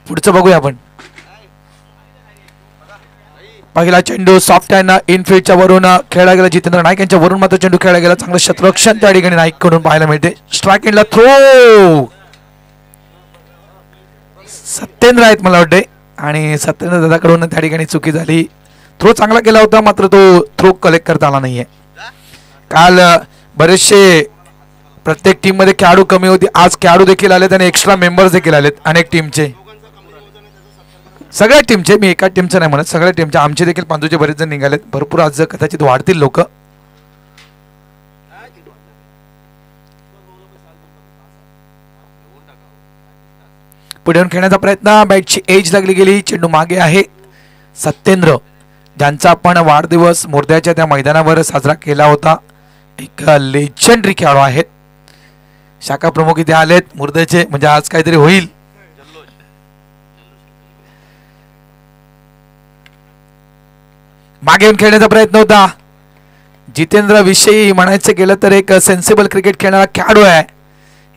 पुढचं बघूया आपण. पहिला चेंडू सॉफ्ट हँड इनफिल्डच्या वरून खेळला गेला जितेंद्र नाईक यांच्या वरून मात्र चेंडू खेळला गेला. चांगलं क्षेत्ररक्षण त्या ठिकाणी नाईक कडून पाहायला मिळते. स्ट्राइक एंडला थ्रो सत्येंद्र आहेत मला वाटते आणि सत्येंद्र दादाकडून त्या ठिकाणी चुकी झाली. थ्रो चांगला केला होता मात्र तो थ्रो कलेक्ट करता आला नाहीये. काल बरेचसे प्रत्येक टीम मध्ये खेळाडू कमी होती. आज खेळाडू देखील आलेत आणि एक्स्ट्रा मेंबर्स देखील आलेत अनेक टीमचे, सगळ्या टीमचे. मी एका टीमचं नाही म्हणत, सगळ्या टीमचे. आमचे देखील पांदूचे बरेच जण निघालेत. भरपूर आज कदाचित वाढतील लोक. पुढे येऊन खेळण्याचा प्रयत्न. बॅटची एज लागली गेली. चेंडू मागे आहे. सत्येंद्र ज्यांचा आपण वाढदिवस मोरद्याच्या त्या मैदानावर साजरा केला होता. एक लेजंडरी खेळाडू आहेत. शाखा प्रमुख इथे आलेत मुर्द्याचे, म्हणजे आज काहीतरी होईल. मागे येऊन खेळण्याचा प्रयत्न होता. जितेंद्र विषयी म्हणायचं गेलं तर एक सेन्सिबल क्रिकेट खेळणारा खेळाडू आहे.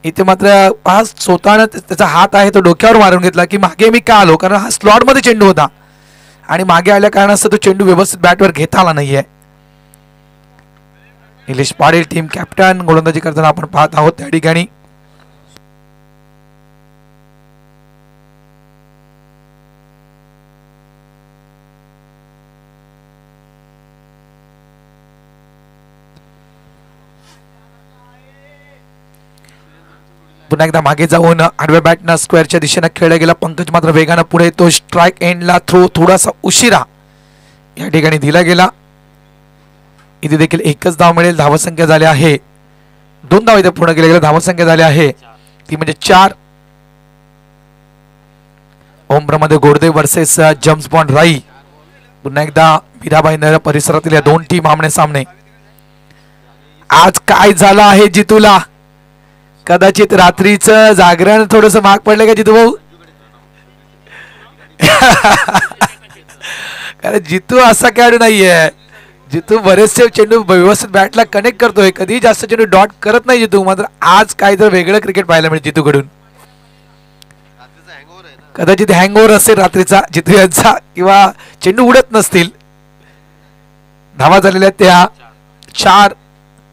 इथे मात्र हा स्वतःनं त्याचा हात आहे तो डोक्यावर मारून घेतला की मागे मी का आलो, कारण हा स्लॉट मध्ये चेंडू होता आणि मागे आल्या कारणास्तव तो चेंडू व्यवस्थित बॅटवर घेता आला नाहीये. निलेश पाटील टीम कॅप्टन गोलंदाजी करताना आपण पाहत आहोत त्या ठिकाणी. पुन्हा एकदा मागे जाऊन आडव्या बॅटनं स्क्वेअरच्या दिशेने खेळला गेला. पंकज मात्र वेगानं पुढे तो स्ट्राइक एंडला थ्रो थोडासा उशिरा या ठिकाणी दिला गेला. इथे देखील एकच धाव मिळेल. धावसंख्या झाली आहे 2 धाव इथे पूर्ण केले गेले. धावसंख्या झाली आहे ती म्हणजे 4. ओमप्रमध्ये गोडदे वर्सेस जेम्स बॉन्ड राई. पुन्हा एकदा मीराबाई नगर परिसरातील या 2 टीम आमने सामने. आज काय झालं आहे जितूला? कदाचित रात्रीचं जागरण थोडस महाग पडलं का जितू भाऊ? कारण जितू असा खेळाडू नाहीये. जितू बरेचसे चेंडू व्यवस्थित बॅटला कनेक्ट करतोय, कधी जास्त चेंडू डॉट करत नाही जितू. मात्र आज काय तर वेगळं क्रिकेट पाहायला मिळेल जितूकडून. कदाचित हँगओव्हर असेल रात्रीचा जितू यांचा, किंवा चेंडू उडत नसतील. धावा झालेल्या त्या 4.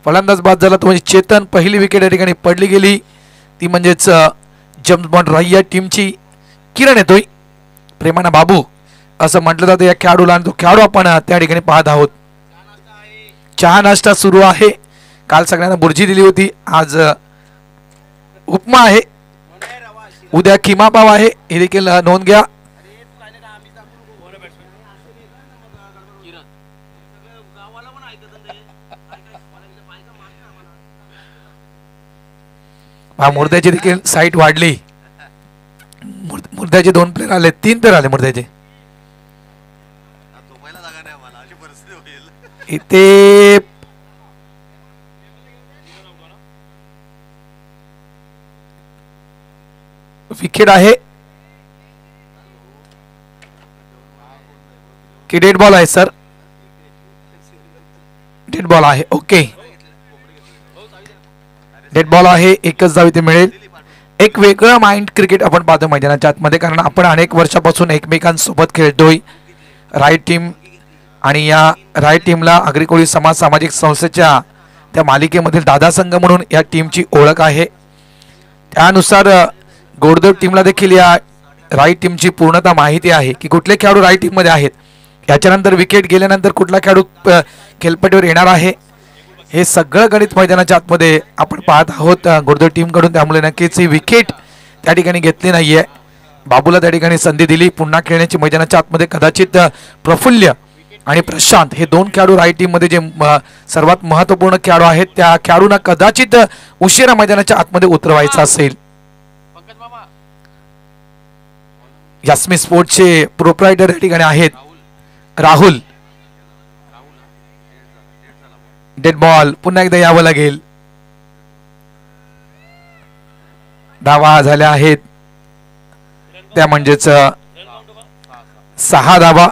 फलंदाज बाद झाला तो म्हणजे चेतन. पहिली विकेट या ठिकाणी पडली गेली ती म्हणजेच जेम्स बॉन्ड राई या टीमची. किरण येतोय. प्रेमाना बाबू असं म्हटलं जातं या खेळाडूला आणि तो खेळाडू आपण त्या ठिकाणी पाहत आहोत. चहा नाश्ता सुरू आहे. काल सगळ्यांना बुर्जी दिली होती, आज उपमा आहे, उद्या किमा पाव आहे. हे देखील नोंद घ्या. मुर्द्याची देखील साईट वाढली. मुर्द्याचे 2 प्लेयर आले, 3 प्लेयर आले मुर्द्याचे. इथे विकेट आहे की डेड बॉल आहे सर? डेड बॉल आहे. ओके, डेड बॉल आहे. एकच धाव इथे मिळेल. एक वेगळं माइंड क्रिकेट आपण पाहतो मैदानाच्या आतमध्ये, कारण आपण अनेक वर्षापासून एकमेकांसोबत खेळतोय. राईट टीम आणि या राईट टीमला अग्रिकोळी समाज सामाजिक संस्थेच्या त्या मालिकेमधील दादा संघ म्हणून या टीमची ओळख आहे. त्यानुसार गोडदेव टीमला देखील या राईट टीमची पूर्णता माहिती आहे की कुठले खेळाडू राईट टीममध्ये आहेत. याच्यानंतर विकेट गेल्यानंतर कुठला खेळाडू खेळपट्टीवर येणार आहे हे सगळं गणित मैदानाच्या आतमध्ये आपण पाहत आहोत गोडदेव टीमकडून. त्यामुळे नक्कीच ही विकेट त्या ठिकाणी घेतली नाहीये. बाबूला त्या ठिकाणी संधी दिली पुन्हा खेळण्याची मैदानाच्या आतमध्ये. कदाचित प्रफुल्य आणि प्रशांत हे 2 खेळाडू राईट टीम मध्ये जे सर्वात महत्वपूर्ण खेळाडू आहेत त्या खेळाडूंना कदाचित उशिरा मैदानाच्या आतमध्ये उतरवायचं असेल. यास्मी स्पोर्ट्सचे प्रोप्रायटर या ठिकाणी आहेत राहुल. डेड बॉल पुन्हा एकदा यावं लागेल. धावा झाल्या आहेत त्या म्हणजेच 6 धावा.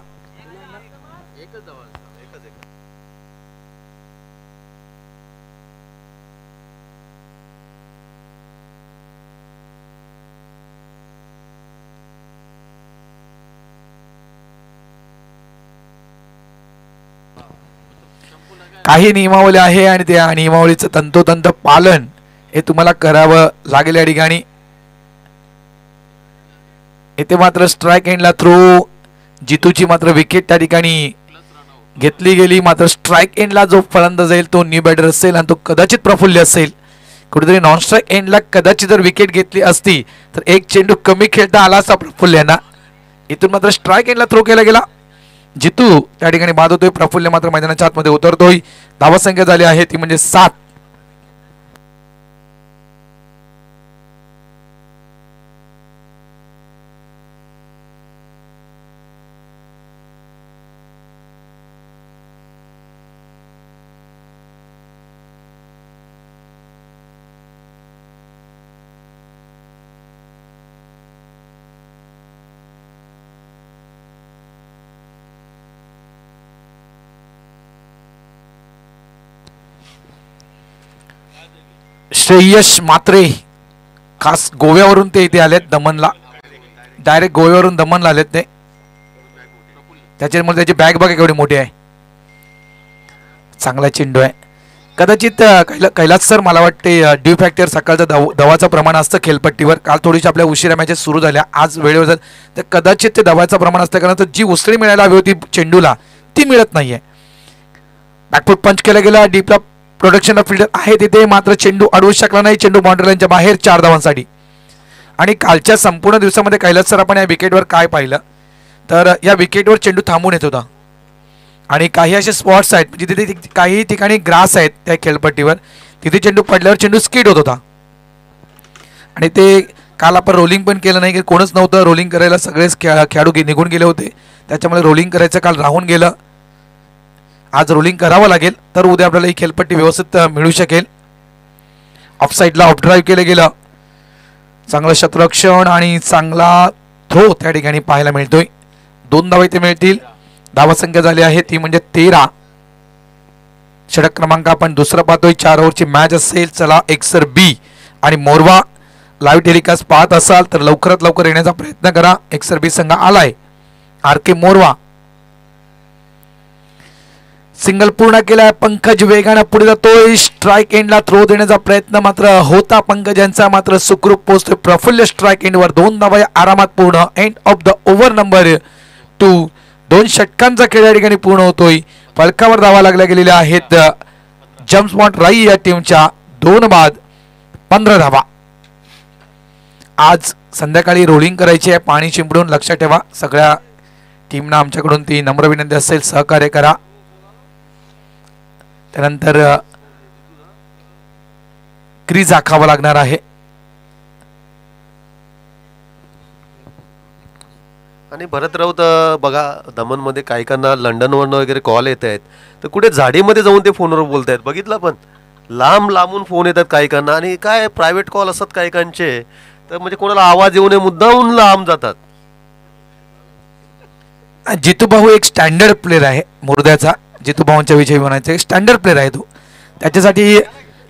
काही नियमावली आहे आणि त्या नियमावलीचं तंतोतंत पालन हे तुम्हाला करावं लागेल या ठिकाणी. इथे मात्र स्ट्राइक एंडला थ्रो, जितूची मात्र विकेट त्या ठिकाणी घेतली गेली. मात्र स्ट्राइक एंडला जो फलंदाज जाईल तो न्यू बॅटर असेल आणि तो कदाचित प्रफुल्य असेल. कुठेतरी नॉन स्ट्राइक एंडला कदाचित जर विकेट घेतली असती तर एक चेंडू कमी खेळता आला असता प्रफुल्यांना. इथून मात्र स्ट्राइक एंडला थ्रो केला गेला. जितू त्या ठिकाणी बाद होतोय. प्रफुल्य मात्र मैदानाच्या आतमध्ये उतरतोय. धावा संख्या झाली आहे ती म्हणजे 7. श्रेयस मात्रे खास गोव्यावरून ते इथे आलेत दमनला. डायरेक्ट गोव्यावरून दमनला आलेत ते. त्याच्यामुळे त्याची बॅग बघा केवढी मोठी आहे. चांगला चेंडू आहे. कदाचित कैलास सर मला वाटते ड्यू फॅक्टर सकाळचं दवाचं प्रमाण असतं खेळपट्टीवर. काल थोडीशी आपल्या उशिरा मॅचेस सुरू झाल्या, आज वेळेवर झालं तर कदाचित ते दवाचं प्रमाण असतं. कारण जी उसळी मिळायला हवी होती चेंडूला ती मिळत नाहीये. बॅकफूट पंच केला गेला. डीपला प्रोडक्शनला फिल्डर आहे तिथे, मात्र चेंडू अडवू शकला नाही. चेंडू बाउंड्री लाईनच्या बाहेर 4 धावांसाठी. आणि कालच्या संपूर्ण दिवसामध्ये कैलास सर आपण या विकेटवर काय पाहिलं तर या विकेटवर चेंडू थांबून येत होता. आणि काही असे स्पॉट्स आहेत म्हणजे तिथे काही ठिकाणी ग्रास आहेत त्या खेळपट्टीवर, तिथे चेंडू पडल्यावर चेंडू स्किड होत होता. आणि ते काल आपण रोलिंग पण केलं नाही की कोणच नव्हतं रोलिंग करायला. सगळेच खेळाडू निघून गेले होते, त्याच्यामुळे रोलिंग करायचं काल राहून गेलं. आज रोलिंग करावं लागेल तर उद्या आपल्याला ही खेळपट्टी व्यवस्थित मिळू शकेल. ऑफ साईडला ऑफ ड्राईव्ह केलं गेलं. चांगलं शतरक्षण आणि चांगला थ्रो त्या ठिकाणी पाहायला मिळतोय. 2 धावा इथे मिळतील. धावा संख्या झाली आहे ती म्हणजे 13. षटक क्रमांक आपण दुसरा पाहतोय. 4 ओव्हरची मॅच असेल. चला एक्सर बी आणि मोरवा लाईव्ह टेलिकास्ट पाहत असाल तर लवकरात लवकर येण्याचा प्रयत्न करा. एक्सर बी संघ आलाय. आर के मोरवा सिंगल पूर्ण केलाय. पंकज वेगाने पुढे जातोय. स्ट्राइक एंडला थ्रो देण्याचा प्रयत्न मात्र होता पंकजांचा, मात्र सुखरूप पोहोचतोय. प्रफुल्ल स्ट्राइक एंडवर 2 धावा आरामात पूर्ण. End of the over number 2. 2 षटकांचा खेळ या ठिकाणी पूर्ण होतोय. फलकावर धावा लागल्या गेलेल्या आहेत जम्पस्पॉट राई या टीमच्या. 2 बाद 15 धावा. आज संध्याकाळी रोलिंग करायची आहे पाणी शिंपडून. लक्षात ठेवा सगळ्या टीमना आमच्याकडून ती नम्र विनंती असेल, सहकार्य करा. त्यानंतर क्रीज आखावा लागणार आहे. आणि भरत राऊत बघा दमनमध्ये काही काहींना लंडनवरनं वगैरे कॉल येत आहेत तर कुठे झाडीमध्ये जाऊन ते फोनवर बोलत आहेत. बघितलं पण लांब लांबून फोन येतात काही काहींना. आणि काय प्रायव्हेट कॉल असतात काही काहींचे तर म्हणजे कोणाला आवाज येऊ नये मुद्दाहून लांब जातात. जितू भाऊ एक स्टँडर्ड प्लेअर आहे मुर्द्याचा. जितू भाऊंच्या विषयी म्हणायचं स्टँडर्ड प्लेअर आहे तो. त्याच्यासाठी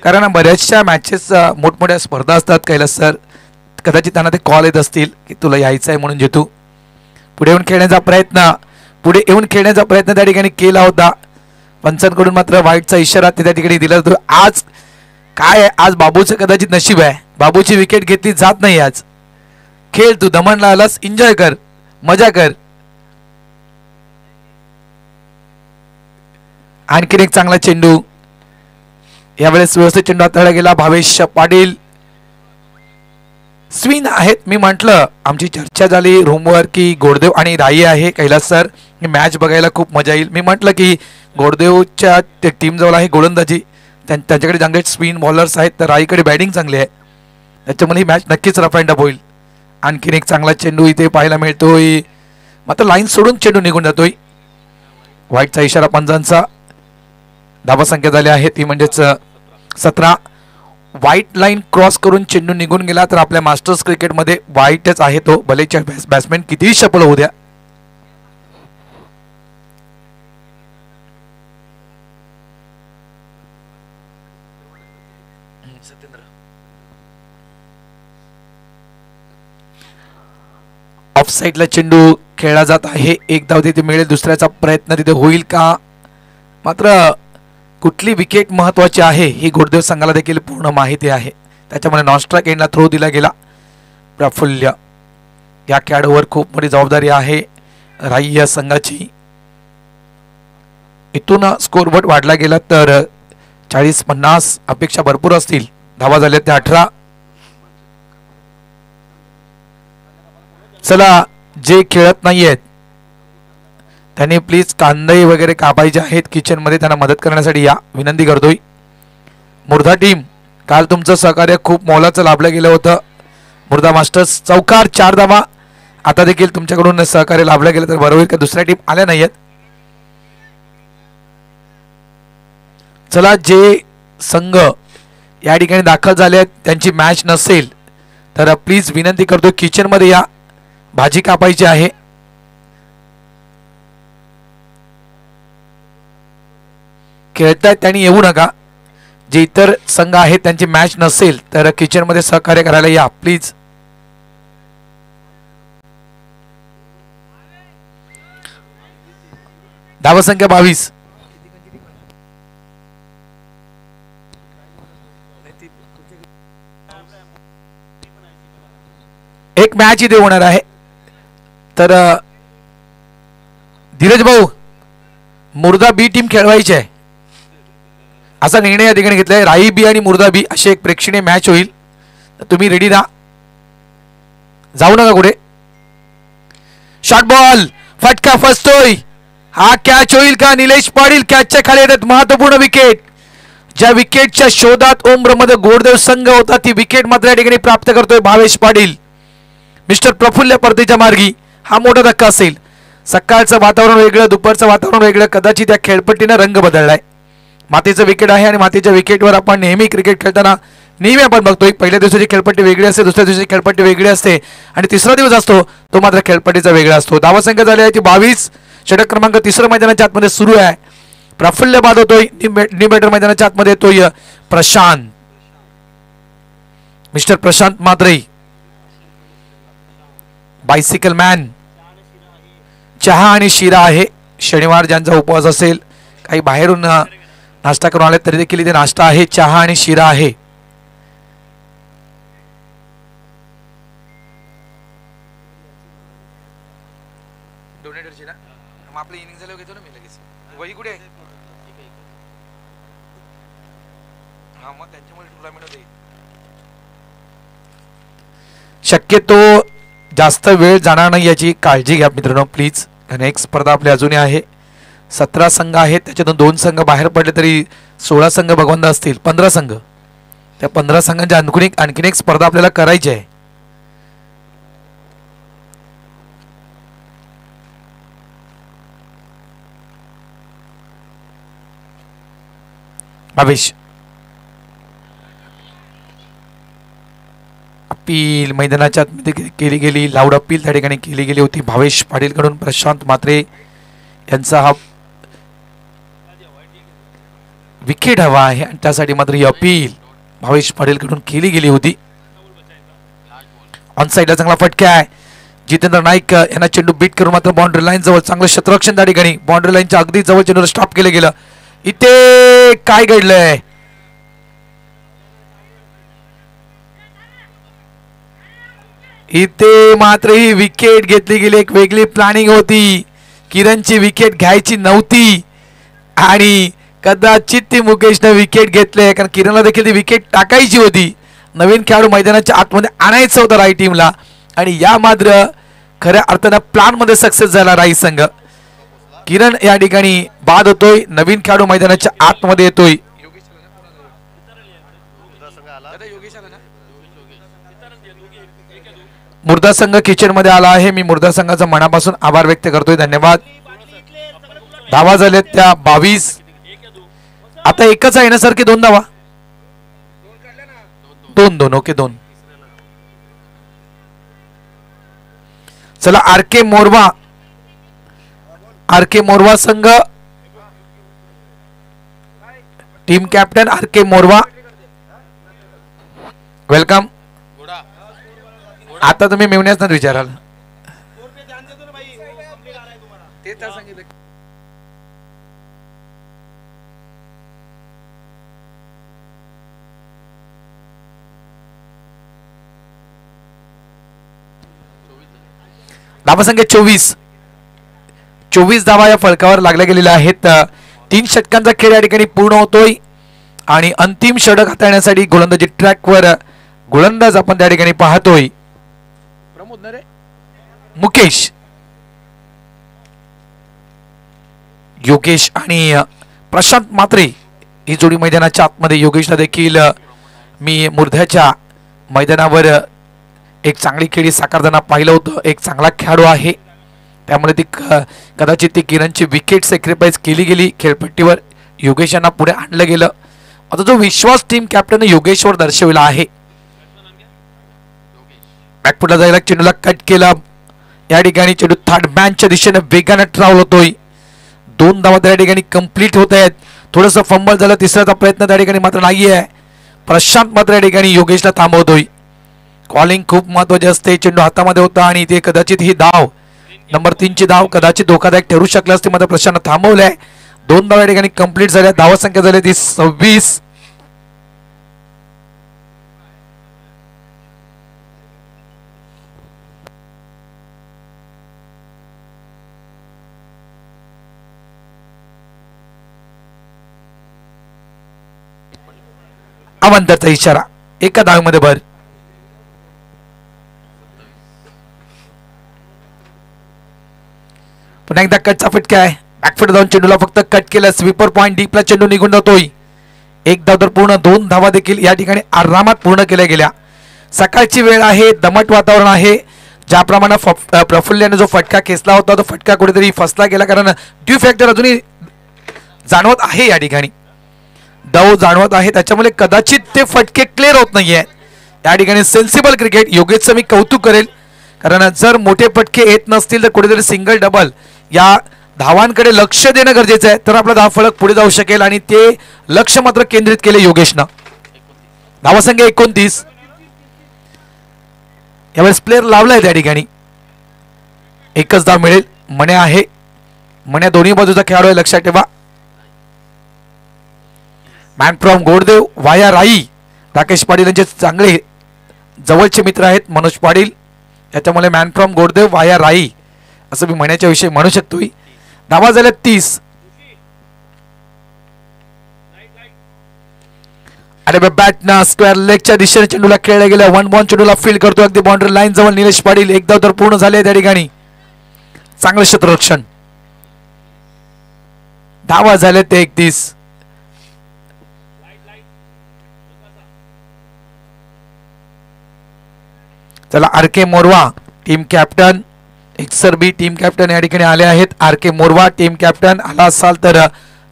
कारण बऱ्याचशा मॅचेस मोठमोठ्या स्पर्धा असतात. कैलास सर कदाचित त्यांना ते कॉल येत असतील की तुला यायचं आहे म्हणून. जितू पुढे येऊन खेळण्याचा प्रयत्न त्या ठिकाणी केला होता. पंचांकडून मात्र वाईटचा इशारा त्या ठिकाणी दिला जातो. आज काय आहे, आज बाबूचं कदाचित नशीब आहे. बाबूची विकेट घेतली जात नाही आज. खेळ तू दमणला आलास, एन्जॉय कर, मजा कर. आणखीन एक चांगला चेंडू यावेळेस व्यवस्थित चेंडू हाताळला गेला. भावेश पाटील स्विन आहेत. मी म्हटलं आमची चर्चा झाली रूमवर की गोडदेव आणि राई आहे. कैलास सर ही मॅच बघायला खूप मजा येईल. मी म्हटलं की गोडदेवच्या टीम जवळ आहे गोलंदाजी, त्यांच्याकडे चांगले स्पिन बॉलर्स आहेत तर राईकडे बॅटिंग चांगली आहे. त्याच्यामुळे ही मॅच नक्कीच रफ अँड टफ होईल. आणखीन एक चांगला चेंडू इथे पाहायला मिळतोय, मात्र लाईन सोडून चेंडू निघून जातोय. व्हाईटचा इशारा पंचांचा. धावा संख्या झाली आहे ती म्हणजेच 17. व्हाईट लाईन क्रॉस करून चेंडू निघून गेला तर आपल्या मास्टर्स क्रिकेटमध्ये व्हाईटच आहे तो, भले बॅट्समॅन कितीही चपळ होऊ द्या. ऑफ साईडला चेंडू खेळला जात आहे. एक धाव तिथे मिळेल, दुसऱ्याचा प्रयत्न तिथे होईल का, मात्र कुठली विकेट महत्त्वाची आहे ही गुरुदेव संघाला देखील पूर्ण माहिती आहे. त्याच्यामुळे नॉन स्ट्राईक एंडला थ्रो दिला गेला. प्रफुल्य या खेळाडूवर खूप मोठी जबाबदारी आहे राई संघाची. इथून स्कोरबोर्ड वाढला गेला तर 40-50 अपेक्षा भरपूर असतील. धावा झाल्या त्या 18. चला, जे खेळत नाहीयेत त्यांनी प्लीज कांदे वगैरे कापायचे आहेत किचन मध्ये, त्यांना मदत करण्यासाठी या विनंती करतोय. मुर्धा टीम, काल तुमचं सहकार्य खूप मोलाचं लाभलं गेलं होतं. मुर्धा मास्टर्स चौकार 4 धावा. आता देखील तुमच्याकडून सहकार्य लाभलं गेलं तर बरं होईल. का दुसऱ्या टीम आल्या नाहीयेत. चला, जे संघ या ठिकाणी दाखल झाले आहेत त्यांची मॅच नसेल तर प्लीज विनंती करतो किचन मध्ये या, भाजी कापायची आहे. खेळतायत त्यांनी येऊ नका. जे इतर संघ आहेत त्यांची मॅच नसेल तर किचन मध्ये सहकार्य करायला या प्लीज. धावा संख्या 22. एक मॅच इथे होणार आहे. तर धीरज भाऊ, मुर्दा बी टीम खेळवायची आहे असा निर्णय या ठिकाणी घेतलाय. राई बी आणि मुर्दा बी अशी एक प्रेक्षणीय मॅच होईल. तुम्ही रेडी राहा, जाऊ नका कुठे. शॉर्ट बॉल, फटका फसतोय. हा कॅच होईल का? निलेश पाटील कॅचच्या खाली येतात. महत्वपूर्ण विकेट. ज्या विकेटच्या शोधात ओममध्ये गोडदेव संघ होता ती विकेट मात्र या ठिकाणी प्राप्त करतोय भावेश पाटील. मिस्टर प्रफुल्ल परतीच्या मार्गी. हा मोठा धक्का असेल. सकाळचं वातावरण वेगळं, दुपारचं वातावरण वेगळं. कदाचित त्या खेळपट्टीनं रंग बदललाय. मातीचं विकेट आहे आणि मातीच्या विकेटवर आपण नेहमी क्रिकेट खेळताना नेहमी आपण बघतोय पहिल्या दिवसाची खेळपट्टी वेगळी असते, दुसऱ्या दिवसाची खेळपट्टी वेगळी असते आणि तिसरा दिवस असतो तो मात्र खेळपट्टीचा वेगळा असतो. धावा संख्या झाली आहे ती 22. षटक क्रमांक 3 मैदानाच्या आतमध्ये सुरू आहे. प्रफुल्ल बाद होतोय. न्यू बॅटर मैदानाच्या आतमध्ये येतोय प्रशांत. मिस्टर प्रशांत मात्रे, बायसिकल मॅन. चहा आणि शिरा आहे. शनिवार ज्यांचा उपवास असेल, काही बाहेरून नाश्ता करून आले तरी देखील इथे नाश्ता आहे. चहा आणि शिरा आहे. डोनेटरची ना मग आपली इनिंग झाल्यावर घेतो ना मी लगेच. वही कुठे आहे? हा, मग त्यांच्यामुळे टुर्नामेंट होते. शक्यतो जास्त वेळ जाणार नाही याची काळजी घ्या मित्रांनो प्लीज. आणि एक स्पर्धा आपली अजूनही आहे. 17 संघ आहेत, त्याच्यातून 2 संघ बाहेर पडले तरी 16 संघ भगवंत असतील. 15 संघ. त्या 15 संघांची आणखीन एक स्पर्धा आपल्याला करायची आहे. भावेश अपील मैदानाच्या आतमध्ये केली गेली. लाऊड अपील त्या ठिकाणी केली गेली होती भावेश पाटील कडून. प्रशांत मात्रे यांचा हा विकेट हवा आहे आणि त्यासाठी मात्र ही अपील भावेश पाटील कडून केली गेली होती. ऑन साईडला चांगला फटका आहे. जितेंद्र नाईक यांना चेंडू बीट करून मात्र बाउंड्री लाईन जवळ चांगलं क्षेत्ररक्षण त्या ठिकाणी. बाउंड्री लाईनच्या अगदी जवळ चेंडूला स्टॉप केलं गेलं. इथे काय घडलंय? इथे मात्र ही विकेट घेतली गेली. एक वेगळी प्लॅनिंग होती. किरणची विकेट घ्यायची नव्हती आणि कदाचित ती मुकेशने विकेट घेतले, कारण किरणला देखील ती विकेट टाकायची होती. नवीन खेळाडू मैदानाच्या आतमध्ये आणायचं होतं राई टीमला आणि या मात्र खऱ्या अर्थानं प्लॅन मध्ये सक्सेस झाला राई संघ. किरण या ठिकाणी बाद होतोय. नवीन खेळाडू मैदानाच्या आतमध्ये येतोय. मुर्दा संघ किचन मध्ये आला आहे. मी मुर्दा संघाचा मनापासून आभार व्यक्त करतोय. धन्यवाद. धावा झाल्यात त्या 22. आता एकच आहे ना सर की 2 धावा? 2 ओके 2. चला, आर के मोरवा संघ. टीम कॅप्टन आर के मोरवा, वेलकम. आता तुम्ही मेवण्याच ना विचाराल. धावसंख्या 24 धावा या फलकावर लागल्या गेलेल्या आहेत. 3 षटकांचा खेळ या ठिकाणी पूर्ण होतोय आणि अंतिम षटक हाताळण्यासाठी गोलंदाजी ट्रॅकवर गोलंदाज आपण त्या ठिकाणी पाहतोय. मुकेश, योगेश आणि प्रशांत म्हात्रे ही जोडी मैदानाच्या आतमध्ये. योगेशला देखील मी मुर्ध्याच्या मैदानावर एक चांगली खेळी साकारताना पाहिलं होतं. एक चांगला खेळाडू आहे, त्यामुळे ती कदाचित ती किरणची विकेट सॅक्रिफाईस केली गेली खेळपट्टीवर. योगेश यांना पुढे आणलं गेलं. आता जो विश्वास टीम कॅप्टन योगेशवर दर्शविला आहे. बॅकफुटला जायला चेंडूला कट केला. या ठिकाणी चेंडू थर्ड मॅनच्या दिशेने वेगाने ट्रॅव्हल होतोय. 2 धावा त्या ठिकाणी कंप्लीट होत आहेत. थोडंसं फंबल झालं, तिसऱ्याचा प्रयत्न त्या ठिकाणी मात्र नाहीये. प्रशांत मात्र या ठिकाणी योगेशला थांबवतोय. कॉलिंग खूप महत्वाची असते. चेंडू हातामध्ये होता आणि ते कदाचित ही धाव नंबर 3 ची धाव कदाचित धोकादायक ठरू शकली असते, मात्र प्रशांत थांबवलंय. 2 धावा या ठिकाणी कंप्लीट झाल्या. धावसंख्या झाली ती 26. अवंतरचा इशारा, एका धावेमध्ये भर. पुन्हा एकदा कटचा फटका आहे. बॅकफुट जाऊन चेंडूला फक्त कट केलं. स्वीपर पॉइंट डीपला चेंडू निघून जातोय. 1 धाव तर पूर्ण. 2 धावा देखील या ठिकाणी आरामात पूर्ण केल्या गेल्या. सकाळची वेळ आहे, दमट वातावरण आहे. ज्याप्रमाणे प्रफुल्ल्याने जो फटका खेचला होता तो फटका कुठेतरी फसला गेला, कारण ड्यू फॅक्टर अजूनही जाणवत आहे. या ठिकाणी दव जाणवत आहे, त्याच्यामुळे कदाचित ते फटके क्लिअर होत नाहीये. या ठिकाणी सेन्सिबल क्रिकेट. योगेशचं मी कौतुक करेल, कारण जर मोठे फटके येत नसतील तर कुठेतरी सिंगल डबल या धावांकडे लक्ष देणं गरजेचं आहे, तर आपला धावफलक पुढे जाऊ शकेल. आणि ते लक्ष मात्र केंद्रित केले योगेशनं. धावसंख्या 29. यावेळेस प्लेअर लावलाय त्या ठिकाणी. एकच धाव मिळेल. मणे आहे, मणे दोन्ही बाजूचा खेळाडू आहे, लक्षात ठेवा. मॅन फ्रॉम गोडदेव वाया राई. राकेश पाटील यांचे चांगले जवळचे मित्र आहेत मनोज पाटील, त्याच्यामुळे मॅन फ्रॉम गोडदेव वाया राई असं मी म्हणण्याच्या विषयी म्हणू शकतोय. धावा झाल्या 30. अरे बॅटना स्क्वेअर लेगच्या दिशेने चेंडूला खेळला गेला. 1 बॉल चेंडूला फील्ड करतो अगदी बाउंड्री लाईन जवळ निलेश पाटील. 1 धाव तर पूर्ण झाले त्या ठिकाणी. चांगलं क्षेत्ररक्षण. धावा झाले ते 31. चला, आर के मोरवा टीम कॅप्टन, एक्सर बी टीम कॅप्टन या ठिकाणी आले आहेत. आर के मोरवा टीम कॅप्टन आला असाल तर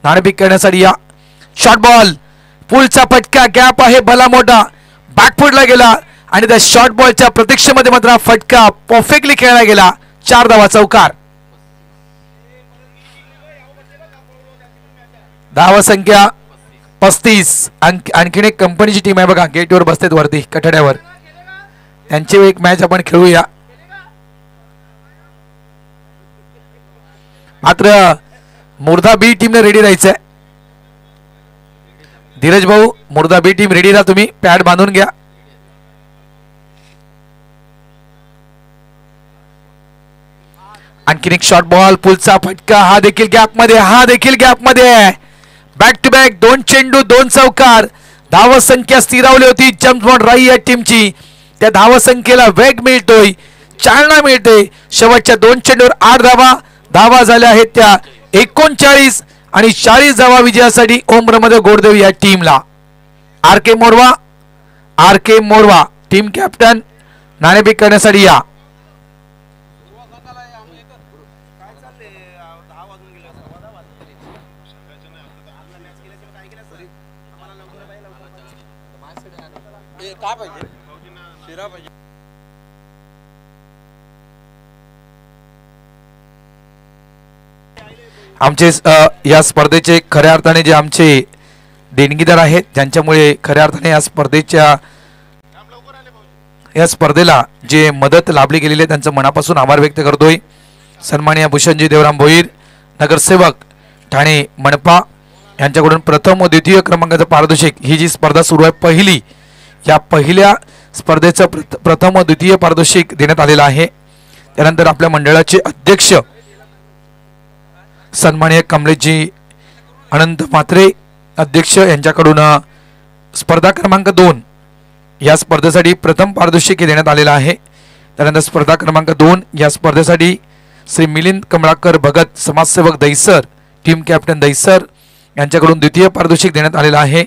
नाणेफेक करण्यासाठी या. शॉर्ट बॉल, पुलचा फटका, गॅप आहे भला मोठा, बॅकफुटला गेला आणि त्या शॉर्ट बॉलच्या प्रतीक्षेमध्ये मात्र फटका परफेक्टली खेळला गेला. 4 धावा, चौकार. धावा संख्या 35. आणखीन एक कंपनीची टीम आहे बघा, गेटवर बसतेत वरती कठड्यावर. त्यांची एक मॅच आपण खेळूया. मात्र मुर्दा बी टीमने रेडी राहायचंय. धीरज भाऊ, मुर्दा बी टीम रेडी राहा, तुम्ही पॅड बांधून घ्या. आणखीन एक शॉर्ट बॉल, पुलचा फटका, हा देखील गॅप मध्ये, हा देखील गॅप मध्ये. बॅक टू बॅक 2 चेंडू 2 चौकार. धाव संख्या स्थिरावली होती जम्पबॉट राई या टीमची. त्या धावसंख्येला वेग मिळतोय, चालना मिळते. शेवटच्या 2 चेंडूवर 8 धावा. धावा झाल्या आहेत त्या 39 आणि 40 धावा विजयासाठी ओमरमध्ये गोडदेव या टीमला. आर के मोरवा टीम कॅप्टन नाणेफेक करण्यासाठी या. आमचे या स्पर्धेचे खऱ्या अर्थाने जे आमचे देणगीदार आहेत, ज्यांच्यामुळे खऱ्या अर्थाने या स्पर्धेला जे मदत लाभली गेलेली आहे, त्यांचं मनापासून आभार व्यक्त करतोय. सन्माननीय भूषणजी देवराम भोईर, नगरसेवक ठाणे मनपा यांच्याकडून प्रथम व द्वितीय क्रमांकाचं पारितोषिक. ही जी स्पर्धा सुरू आहे पहिली, या पहिल्या स्पर्धेचं प्रथम व द्वितीय पारितोषिक देण्यात आलेलं आहे. त्यानंतर आपल्या मंडळाचे अध्यक्ष सन्माननीय कमलेशजी अनंत म्हात्रे अध्यक्ष यांच्याकडून स्पर्धा क्रमांक 2 या स्पर्धेसाठी प्रथम पारितोषिक देण्यात आलेलं आहे. त्यानंतर स्पर्धा क्रमांक 2 या स्पर्धेसाठी श्री मिलिंद कमळाकर भगत समाजसेवक दैसर टीम कॅप्टन दैसर यांच्याकडून द्वितीय पारितोषिक देण्यात आलेलं आहे.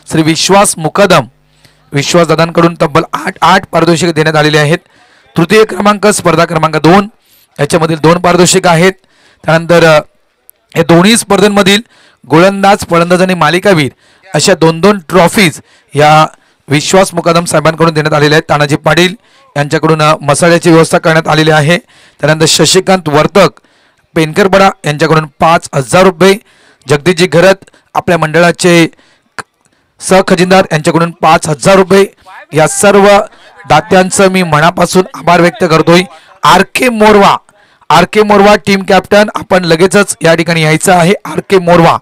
श्री विश्वास मुकदम विश्वास दादांकडून तब्बल 8 पारितोषिक देण्यात आलेले आहेत. तृतीय क्रमांक स्पर्धा क्रमांक 2 याच्यामधील 2 पारितोषिक आहेत. त्यानंतर या दोन्ही स्पर्धेमधील गोलंदाज फलंदाज आणि मालिकावीर अशा 2-2 ट्रॉफीज या विश्वास मुकदम साहेबांकडून देण्यात आलेल्या आहेत. तानाजी पाटील यांच्याकडून मसाल्याची व्यवस्था करण्यात आलेली आहे. त्यानंतर शशिकांत वर्तक पेनकरपडा यांच्याकडून 5,000 रुपये. जगदीशजी घरत आपल्या मंडळाचे सहखजिनदार यांच्याकडून 5,000 रुपये. या सर्व दात्यांचं मी मनापासून आभार व्यक्त करतोय. आर के मोरवा टीम कॅप्टन आपण लगेचच या ठिकाणी यायचं आहे. आर के मोरवा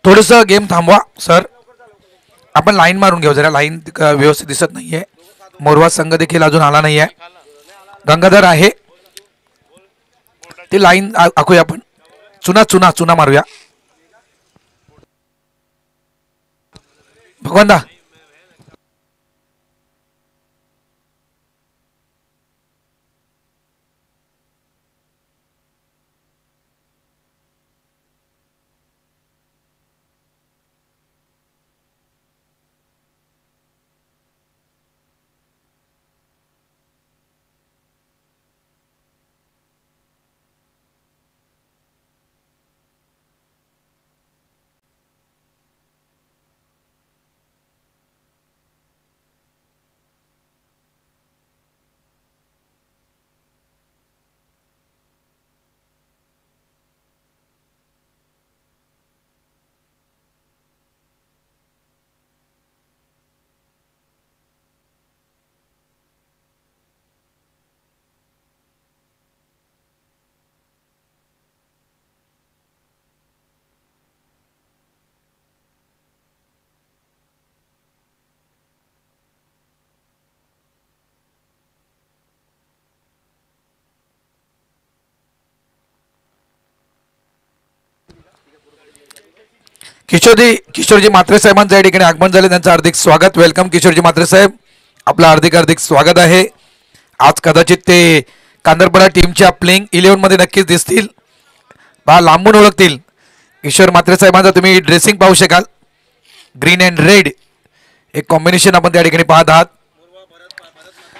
थोडस गेम थांबवा सर. आपण लाईन मारून घेऊ जरा. लाईन व्यवस्थित दिसत नाहीये. मोरवा संघ देखील अजून आला नाहीये. गंगाधर आहे ते लाईन आखूया आपण. चुना मारूया. भगवंता किशोरजी म्हात्रे साहेबांचं या ठिकाणी आगमन झाले. त्यांचं हार्दिक स्वागत. वेलकम किशोरजी म्हात्रे साहेब. आपलं हार्दिक स्वागत आहे. आज कदाचित ते कांदरपडा टीमच्या प्लेइंग 11 मध्ये नक्कीच दिसतील. बा लांबून ओळखतील. किशोर म्हात्रे साहेबांचा तुम्ही ड्रेसिंग पाहू शकाल. ग्रीन अँड रेड एक कॉम्बिनेशन आपण त्या ठिकाणी पाहत आहात.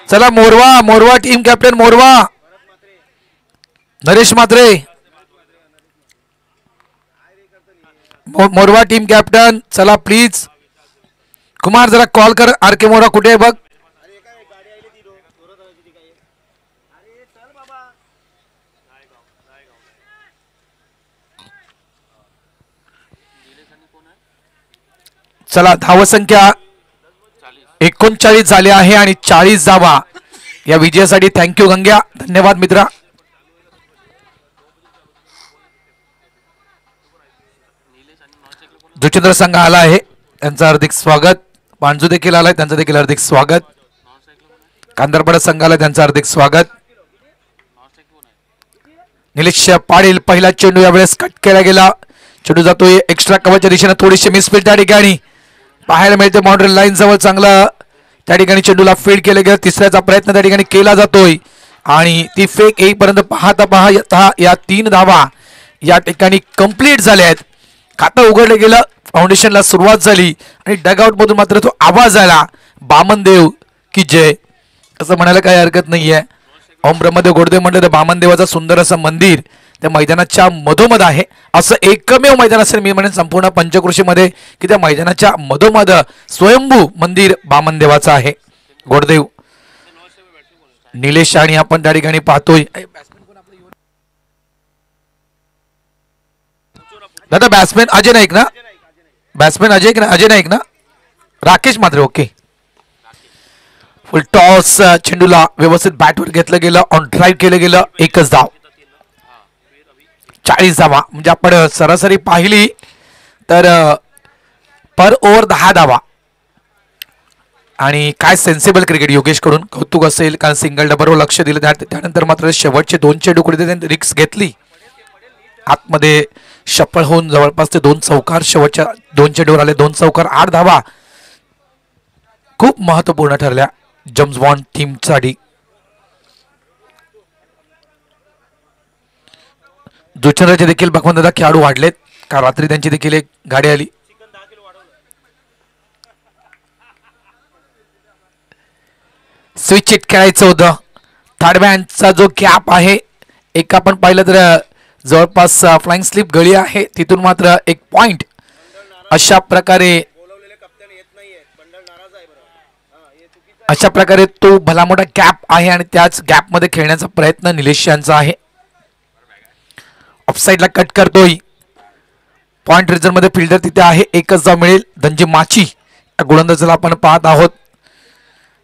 चला Morwa team captain Morwa Naresh Mhatre. Morwa team captain चला प्लीज. कुमार जरा कॉल कर. आर के मोरवा कुठे आहे बघ. चला धावसंख्या 39 झाली आहे आणि 40 धावा या विजयासाठी. थँक्यू गंग्या. धन्यवाद मित्रा. जुचिंद्र संघ आला आहे. त्यांचं हार्दिक स्वागत. पांजू देखील आलाय. त्यांचं देखील हार्दिक स्वागत. कांदरपडा संघ आलाय. त्यांचं हार्दिक स्वागत. निलेश पाटील पहिला चेंडू यावेळेस कट केला गेला. चेंडू जातोय एक्स्ट्रा कव्हरच्या दिशेने, थोडीशी मिसफील्ड त्या ठिकाणी पाहायला मिळते. बाउंड्री लाईन जवळ चांगला त्या ठिकाणी चेंडूला फील्ड केलं गेलं. तिसऱ्याचा प्रयत्न त्या ठिकाणी केला जातोय आणि ती फेक येईपर्यंत पाहता या 3 धावा या ठिकाणी कंप्लीट झाल्या आहेत. खातं उघडलं गेलं, फाउंडेशनला सुरुवात झाली आणि डगआउट मधून मात्र तो आवाज आला, बामनदेव की जय, असं म्हणायला काही हरकत नाहीये. ओम ब्रह्मदेव गोडदेव म्हटलं तर बामनदेवाचं सुंदर असं मंदिर त्या मैदानाच्या मधोमध आहे. असं एकमेव मैदान असेल मी म्हणेन संपूर्ण पंचकृषीमध्ये की त्या मैदानाच्या मधोमध स्वयंभू मंदिर बामनदेवाचं आहे. गोडदेव निलेश आणि आपण त्या ठिकाणी पाहतोय. दादा बॅट्समॅन अजय नाईक ना, बॅट्समॅन अजय नाईक ना, राकेश मात्रे. ओके. फुल टॉस, चेंडूला व्यवस्थित बॅटवर घेतलं गेलं, ऑन ड्राईव्ह केलं गेलं. एकच धाव, 40 धावा. म्हणजे आपण सरासरी पाहिली तर पर ओव्हर 10 धावा. आणि काय सेन्सिबल क्रिकेट योगेश कडून कौतुक असेल, कारण सिंगल डबलवर लक्ष दिलं. त्यानंतर मात्र शेवटचे 2 चेंडू कुठे त्यांनी रिक्स घेतली, आतमध्ये शफल होऊन जवळपास ते 2 चौकार शेवटच्या 2 चेंडूवर आले. 2 चौकार 8 धावा खूप महत्वपूर्ण ठरल्या जेम्स बॉन्ड टीमसाठी. जुचंद्रचे देखील भगवंतदा खेळाडू वाढलेत, कारण रात्री त्यांची देखील एक गाडी आली. स्विच हिट खेळायचं होतं. थर्ड मॅनचा जो गॅप आहे, एक आपण पाहिलं तर जवळपास फ्लाइंग स्लिप गळी आहे, तिथून मात्र एक पॉइंट अशा प्रकारे तो भला मोठा गॅप आहे आणि त्याच गॅप मध्ये खेळण्याचा प्रयत्न निलेश यांचा आहे. ऑफसाईडला कट करतोय. पॉइंट रिझन मध्ये फिल्डर तिथे आहे. एकच धाव मिळेल. धनजी माची या गोलंदाजाला आपण पाहत आहोत.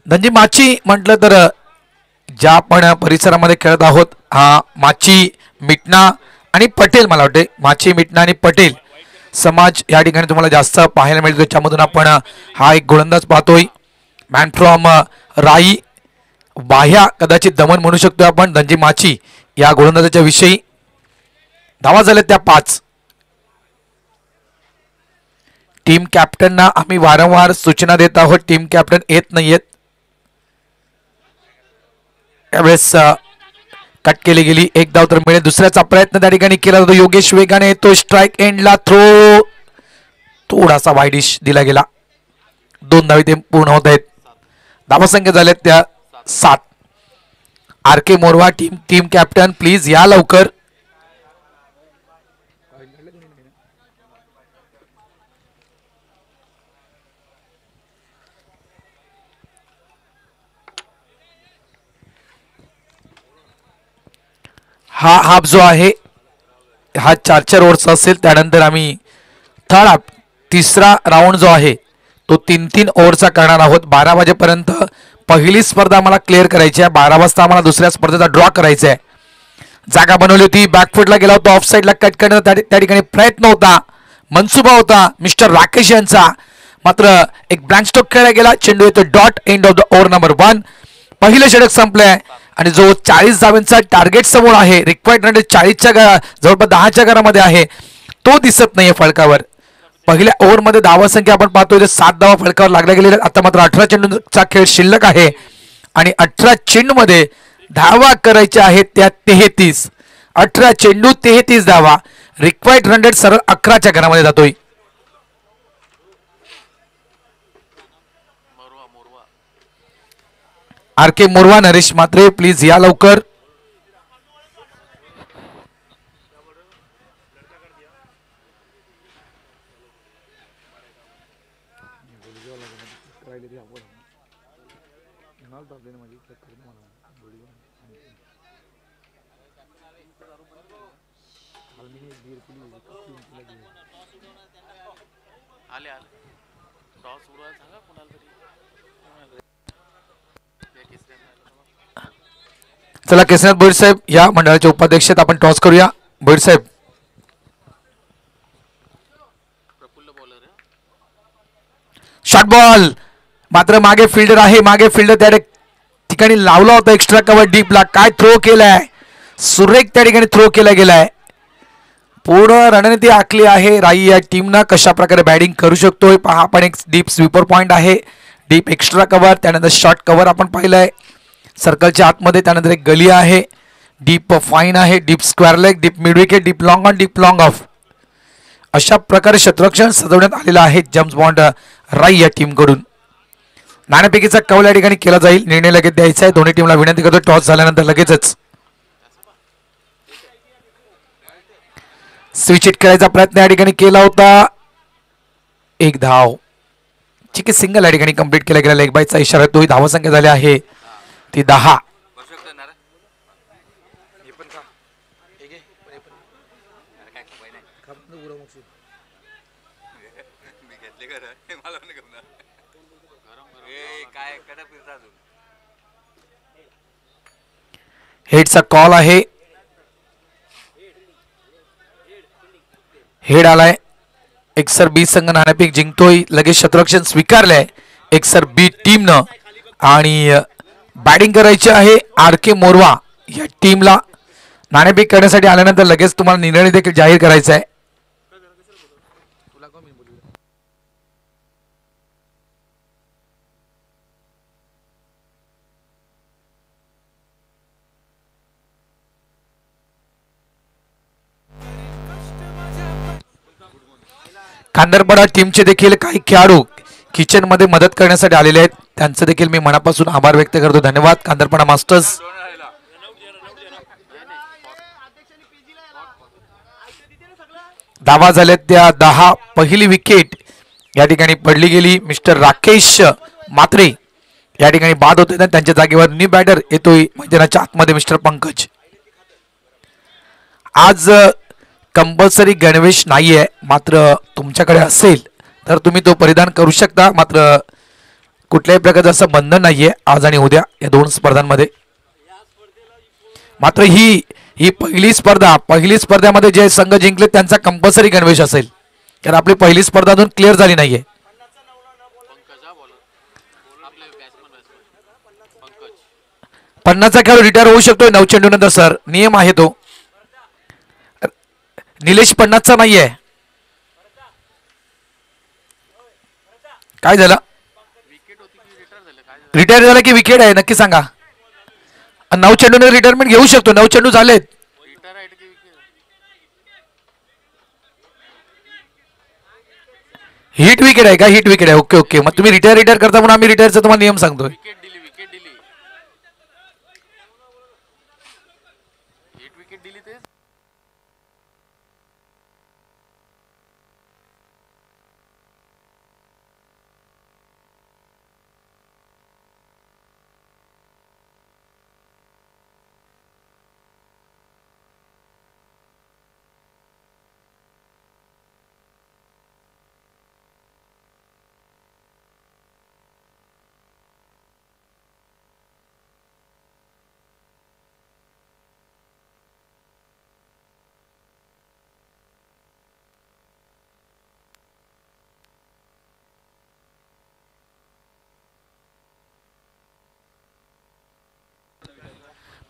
धनजी माची म्हटलं तर ज्या आपण परिसरामध्ये खेळत आहोत, हा माची, मिटना आणि पटेल, मला वाटते माची, मिटना आणि पटेल समाज या ठिकाणी तुम्हाला जास्त पाहायला मिळतो. त्याच्यामधून आपण हा एक गोलंदाज पाहतोय. मॅन फ्रॉम राई, बाह्या कदाचित दमन म्हणू शकतो आपण धनजी माची या गोलंदाजाच्या विषयी. धावा झाल्या त्या 5. टीम कॅप्टनना आम्ही वारंवार सूचना देत आहोत, टीम कॅप्टन येत नाहीयेत. त्यावेळेस कट केली गेली. एक धाव तर मिळेल. दुसऱ्याचा प्रयत्न त्या ठिकाणी केला जातो. योगेश वेगाने येतो, स्ट्राईक एंडला थ्रो, थोडासा वाईडिश दिला गेला. 2 धावी ते पूर्ण होत आहेत. धावसंख्या झाल्यात त्या 7. RK Morwa team captain please या लवकर. हा हाफ जो आहे हा 4 ओव्हरचा असेल. त्यानंतर आम्ही थर्ड हाफ, तिसरा राऊंड जो आहे तो 3 ओव्हरचा करणार आहोत. 12 वाजेपर्यंत पहिली स्पर्धा आम्हाला क्लिअर करायची आहे. 12 वाजता आम्हाला दुसऱ्या स्पर्धेचा ड्रॉ करायचा आहे. जागा बनवली होती, बॅकफुटला गेला होता, ऑफ साईडला कट करण्याचा त्या ठिकाणी प्रयत्न होता, मनसुबा होता मिस्टर राकेश यांचा. मात्र एक ब्लँक स्ट्रोक खेळला गेला. चेंडू येतो dot, end of the over number 1. पहिलं षटक संपलंय आणि जो 40 धावांचा टार्गेट समोर आहे, रिक्वायर्ड रन 40च्या जवळपास 10च्या घरामध्ये आहे, तो दिसत नाहीये फलकावर. पहिल्या ओव्हरमध्ये धावा संख्या आपण पाहतोय 7 धावा फलकावर लागल्या गेलेल्या. आता मात्र 18 चेंडूचा खेळ शिल्लक आहे आणि 18 चेंडूमध्ये धावा करायच्या आहेत त्या 33. 18 चेंडू 33 धावा. रिक्वायर्ड रन रेट सरळ 11च्या घरामध्ये जातोय. RK मोरवा, नरेश मात्रे प्लीज या लवकर. चला केसनाथ भोईर साहेब या मंडळाचे उपाध्यक्ष आहेत, आपण टॉस करूया. भोईर साहेब. शॉर्ट बॉल, मात्र मागे फिल्डर आहे, मागे फिल्डर त्या ठिकाणी लावला होता एक्स्ट्रा कव्हर डीपला. काय थ्रो केलाय, सुरेख त्या ठिकाणी थ्रो केला गेलाय. पूर्ण रणनीती आखली आहे राई या टीमनं कशा प्रकारे बॅटिंग करू शकतोय पहा आपण. एक डीप स्वीपर पॉइंट आहे, डीप एक्स्ट्रा कव्हर, त्यानंतर शॉर्ट कव्हर आपण पाहिलंय सर्कलच्या आतमध्ये, त्यानंतर एक गली आहे, डीप फाईन आहे, deep square leg, deep mid wicket, deep long on, deep long of, अशा प्रकारे क्षेत्ररक्षण सजवण्यात आलेलं आहे जेम्स बॉन्ड राई या टीमकडून. नाणेफेकीचा कौल या ठिकाणी केला जाईल, निर्णय लगेच द्यायचा आहे. दोन्ही टीमला विनंती करतो टॉस झाल्यानंतर लगेचच स्विच हिट करायचा प्रयत्न या ठिकाणी केला होता. एक धाव, ठीक आहे, सिंगल या ठिकाणी कंप्लीट केला गेला. लेग बायचा इशारा तो धावा संख्या झाली आहे ती 10. हेडचा कॉल आहे, हेड आलाय. एक्सर बी संघ नाणेफेक जिंकतोय, लगेच क्षेत्ररक्षण स्वीकारलंय एक्सर बी टीमनं आणि बॅटिंग करायची आहे आर के मोरवा या टीमला. नाणेफेक करण्यासाठी आल्यानंतर लगेच तुम्हाला निर्णय देखील जाहीर करायचा आहे. खांडरपडा टीमचे देखील काही खेळाडू किचन मध्ये मदत करण्यासाठी आलेले आहेत, त्यांचं देखील मी मनापासून आभार व्यक्त करतो. धन्यवाद खांडरपडा मास्टर्स. धावा झाल्यात त्या 10. पहिली विकेट या ठिकाणी पडली गेली. मिस्टर राकेश मात्रे या ठिकाणी बाद होते, त्यांच्या जागेवर न्यू बॅटर येतोय मैदानाच्या आतमध्ये मिस्टर पंकज. आज कंपल्सरी गणवेश नाहीये, मात्र तुमच्याकडे असेल तर तुम्ही तो परिधान करू शकता. मात्र कुठल्याही प्रकारचं असं बंधन नाहीये आज आणि उद्या या दोन स्पर्धांमध्ये. मात्र ही पहिली स्पर्धेमध्ये जे संघ जिंकले त्यांचा कंपल्सरी गणवेश असेल, कारण आपली पहिली स्पर्धा अजून क्लिअर झाली नाहीये. पन्नासचा खेळाडू रिटायर होऊ शकतोय 9 चेंडूनंतर सर, नियम आहे तो. निलेश 50चा नाहीये. काय झालं? रिटायर झाला की विकेट आहे नक्की सांगा. 9 चेंडूने रिटायरमेंट घेऊ शकतो. 9 चेंडू झालेत. हिट विकेट आहे का? हिट विकेट आहे. ओके ओके, मग तुम्ही रिटायर करता म्हणून आम्ही रिटायरचा तुम्हाला नियम सांगतोय.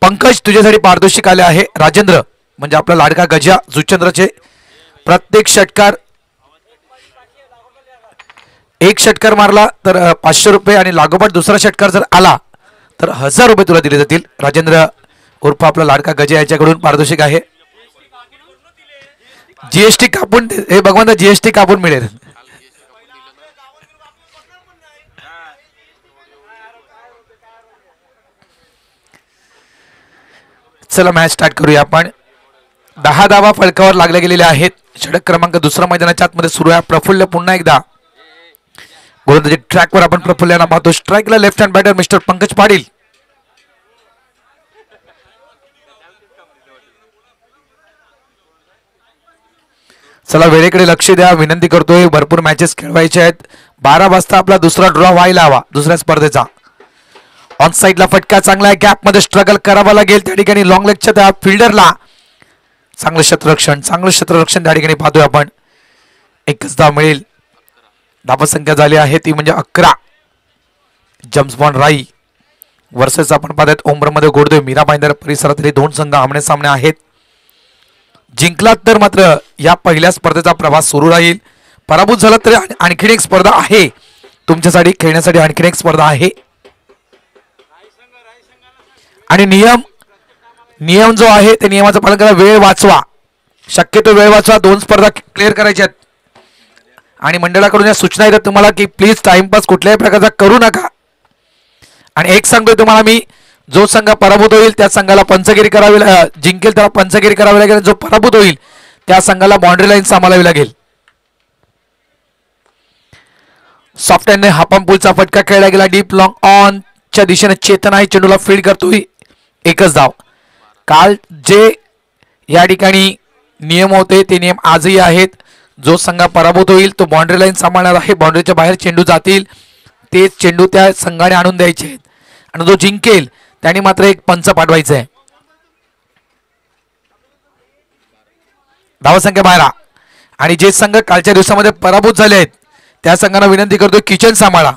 पंकज तुझ्यासाठी पारितोषिक आले आहे. राजेंद्र म्हणजे आपला लाडका गजा जुचंद्रचे प्रत्येक षटकार, एक षटकार मारला तर 500 रुपये आणि लागोपाठ दुसरा षटकार जर आला तर 1000 रुपये तुला दिले जातील. राजेंद्र उर्फ आपला लाडका गजा याच्याकडून पारितोषिक आहे. जीएसटी कापून हे भगवंत जीएसटी कापून मिळेल. चला मॅच स्टार्ट करूया आपण. 10 धावा फलकावर लागल्या गेलेल्या आहेत. षटक क्रमांक दुसरा मैदानाच्या आतमध्ये सुरू आहे. प्रफुल्ल पुन्हा एकदा गोलंदाजी ट्रॅकवर आपण प्रफुल्लांना पाहतो. स्ट्राईकला left hand batter mister Pankaj Patil. चला वेळेकडे लक्ष द्या विनंती करतोय. भरपूर मॅचेस खेळवायचे आहेत. 12 वाजता आपला दुसरा ड्रॉ व्हायला हवा दुसऱ्या स्पर्धेचा. ऑन साइडला फटका चांगला आहे. गॅप मध्ये स्ट्रगल करावा लागेल त्या ठिकाणी. लॉंग लेगच्या त्या फिल्डरला चांगलं क्षेत्ररक्षण त्या ठिकाणी पाहतोय आपण. एकच धाव मिळेल. धावा संख्या झाली आहे ती म्हणजे 11. जेम्स बॉन्ड राई वर्सेस आपण पाहत ओमरमध्ये गोडदे मीरा भाईंदर परिसरातले दोन संघ आमने सामने आहेत. जिंकलात तर मात्र या पहिल्या स्पर्धेचा प्रवास सुरू राहील, पराभूत झाला तरी आणखीन एक स्पर्धा आहे तुमच्यासाठी, खेळण्यासाठी आणखीन एक स्पर्धा आहे. आणि नियम जो आहे ते नियमाचं पालन करा. वेळ वाचवा, शक्यतो वेळ वाचवा. 2 स्पर्धा क्लिअर करायच्या आहेत आणि मंडळाकडून या सूचना येतात तुम्हाला की प्लीज टाइमपास कुठल्याही प्रकारचा करू नका. आणि एक सांगतोय तुम्हाला मी, जो संघ पराभूत होईल त्या संघाला पंचगिरी करावी, जिंकेल त्याला पंचगिरी करावी लागेल. जो पराभूत होईल त्या संघाला बाउंड्री लाईन सांभाळावी लागेल. सॉफ्ट हँडने हापांपूलचा फटका खेळला गेला. डीप लॉंग ऑन च्या दिशेने चेतन आहे, चेंडूला फील्ड करतोय. एकच धाव. काल जे या ठिकाणी नियम होते ते नियम आजही आहेत. जो संघ पराभूत होईल तो बाउंड्री लाईन सांभाळणार आहे. बाउंड्रीच्या बाहेर चेंडू जातील ते चेंडू त्या संघाने आणून द्यायचे आहेत आणि जो जिंकेल त्याने मात्र एक पंच पाठवायचं आहे. धावसंख्या 12. आणि जे संघ कालच्या दिवसामध्ये पराभूत झाले आहेत त्या संघांना विनंती करतो किचन सांभाळा.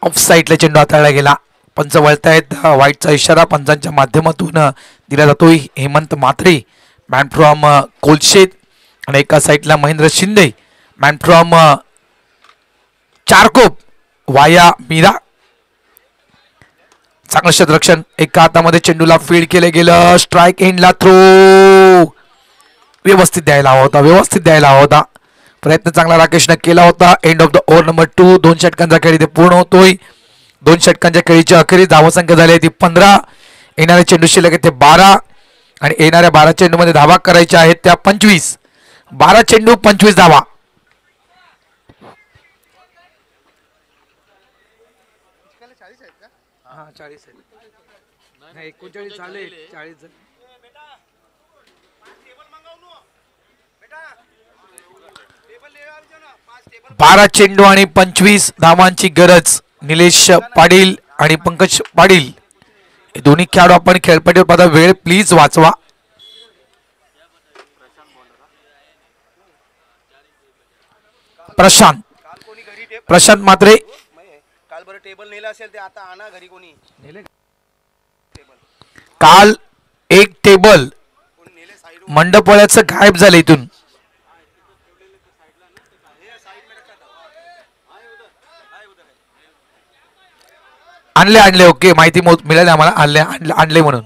ऑफ साईडला चेंडू हाताळला गेला. पंच वळतायत. वाईटचा इशारा पंचांच्या माध्यमातून दिला जातोय. हेमंत म्हात्रे मॅन फ्रॉम कोलशेत आणि एका साईडला महेंद्र शिंदे मॅन फ्रॉम चारकोप वाया मीरा. चांगलं क्षेत्ररक्षण. एका हातामध्ये चेंडूला फील्ड केलं गेलं. स्ट्राईक एंडला थ्रो. व्यवस्थित द्यायला हवा होता, व्यवस्थित द्यायला हवा होता. प्रयत्न चांगला राकेशने केला होता. End of the over number 2. 2 षटकांचा खेळ इथे पूर्ण होतोय. 2 षटकांच्या खेळीच्या अखेरीस धावसंख्या झाली ती 15. येणारे चेंडू शिल्लक आहेत ते 12 आणि येणाऱ्या 12 चेंडूमध्ये धावा करायच्या आहेत त्या 25. 12 चेंडू 25 धावा. बारा चेंडू आणि 25 धावांची गरज. निलेश पाटील आणि पंकज पाटील हे दोन्ही खेळाडू आपण खेळपट्टीवर पाहता. वेळ प्लीज वाचवा. प्रशांत म्हात्रे. काल एक टेबल मंडपवाल्याचं गायब झालं इथून. आणले ओके, माहिती मिळाली आम्हाला. आणले म्हणून.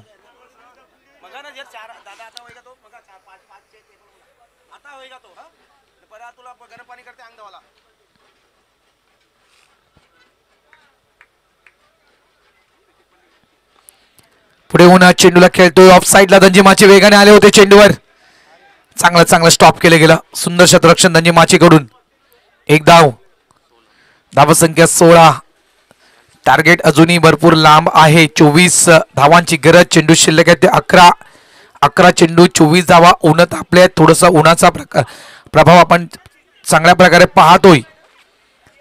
पुढे होऊन चेंडूला खेळतोय. ऑफ साईडला धनजी वेगाने आले होते चेंडूवर. चांगलं स्टॉप केलं गेलं. सुंदर क्षेत्ररक्षण धनजी कडून. एक धाव. धावसंख्या 16. टार्गेट अजूनही भरपूर लांब आहे. 24 धावांची गरज. चेंडू शिल्लक आहे ते 11. 11 चेंडू 24 धावा. ऊन तापले. थोडासा उन्हाचा प्रभाव आपण चांगल्या प्रकारे पाहतोय.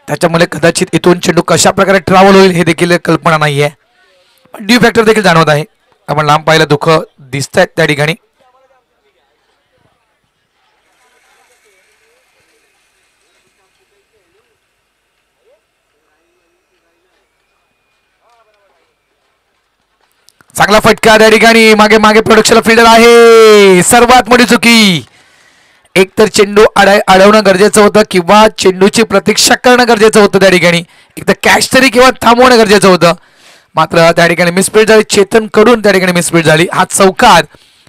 त्याच्यामुळे कदाचित इथून चेंडू कशा प्रकारे ट्रॅव्हल होईल हे देखील कल्पना नाहीये. ड्यू फॅक्टर देखील जाणवत आहे. आपण लांब पाहिलं दुःख दिसत आहेत त्या ठिकाणी. चांगला फटका त्या ठिकाणी. मागे प्रोडक्शन फिल्डर आहे. सर्वात मोठी चुकी. एक तर चेंडू अडवणं गरजेचं होतं किंवा चेंडूची प्रतीक्षा करणं गरजेचं होतं त्या ठिकाणी. एक तर कॅच तरी किंवा थांबवणं गरजेचं होतं. मात्र त्या ठिकाणी मिसफील्ड झाली. चेतन कडून त्या ठिकाणी मिसफील्ड झाली. हा चौकार